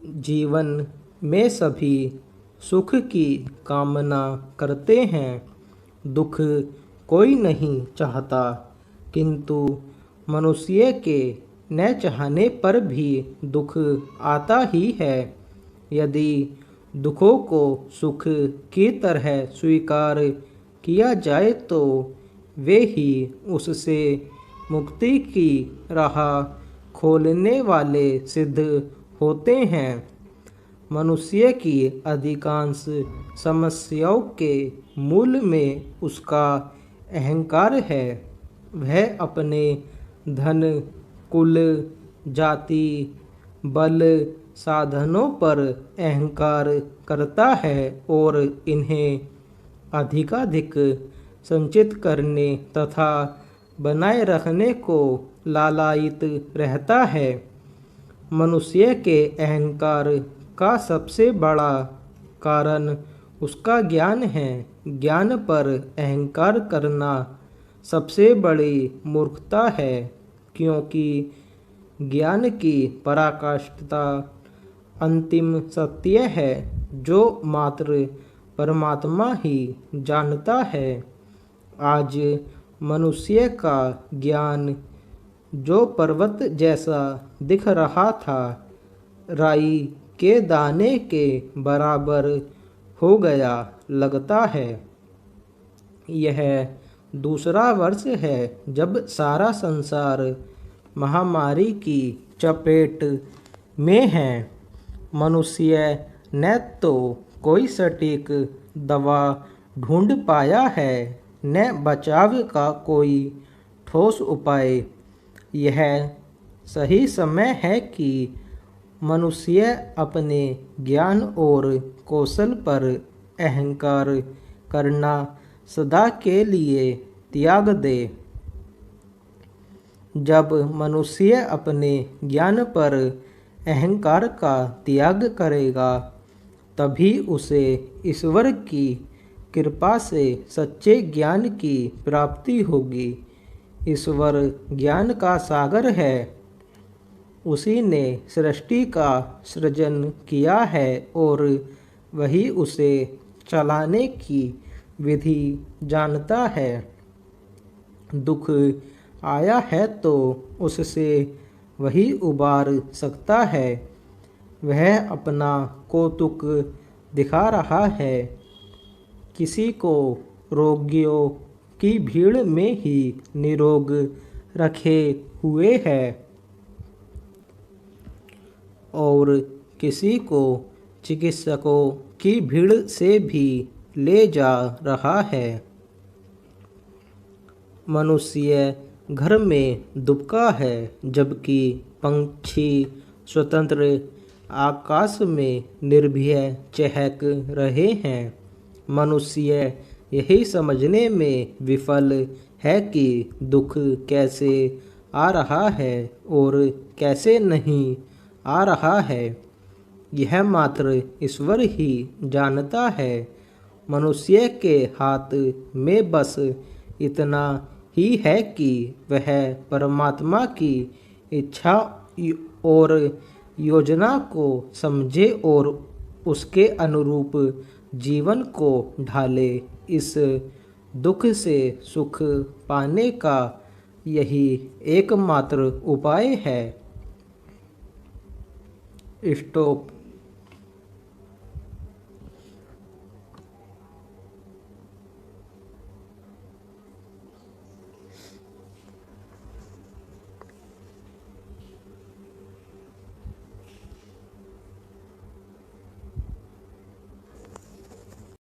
जीवन में सभी सुख की कामना करते हैं। दुख कोई नहीं चाहता, किंतु मनुष्य के न चाहने पर भी दुख आता ही है। यदि दुखों को सुख की तरह स्वीकार किया जाए तो वे ही उससे मुक्ति की राह खोलने वाले सिद्ध होते हैं। मनुष्य की अधिकांश समस्याओं के मूल में उसका अहंकार है। वह अपने धन, कुल, जाति, बल, साधनों पर अहंकार करता है और इन्हें अधिकाधिक संचित करने तथा बनाए रखने को लालायित रहता है। मनुष्य के अहंकार का सबसे बड़ा कारण उसका ज्ञान है। ज्ञान पर अहंकार करना सबसे बड़ी मूर्खता है, क्योंकि ज्ञान की पराकाष्ठा अंतिम सत्य है जो मात्र परमात्मा ही जानता है। आज मनुष्य का ज्ञान जो पर्वत जैसा दिख रहा था, राई के दाने के बराबर हो गया लगता है। यह दूसरा वर्ष है जब सारा संसार महामारी की चपेट में है। मनुष्य न तो कोई सटीक दवा ढूंढ पाया है, न बचाव का कोई ठोस उपाय। यह सही समय है कि मनुष्य अपने ज्ञान और कौशल पर अहंकार करना सदा के लिए त्याग दे। जब मनुष्य अपने ज्ञान पर अहंकार का त्याग करेगा, तभी उसे ईश्वर की कृपा से सच्चे ज्ञान की प्राप्ति होगी। ईश्वर ज्ञान का सागर है। उसी ने सृष्टि का सृजन किया है और वही उसे चलाने की विधि जानता है। दुख आया है तो उससे वही उबार सकता है। वह अपना कौतुक दिखा रहा है। किसी को रोगियों की भीड़ में ही निरोग रखे हुए है और किसी को चिकित्सकों की भीड़ से भी ले जा रहा है। मनुष्य घर में दुबका है, जबकि पंछी स्वतंत्र आकाश में निर्भय चहक रहे हैं। मनुष्य यही समझने में विफल है कि दुख कैसे आ रहा है और कैसे नहीं आ रहा है। यह मात्र ईश्वर ही जानता है। मनुष्य के हाथ में बस इतना ही है कि वह परमात्मा की इच्छा और योजना को समझे और उसके अनुरूप जीवन को ढाले। इस दुख से सुख पाने का यही एकमात्र उपाय है। स्टॉप।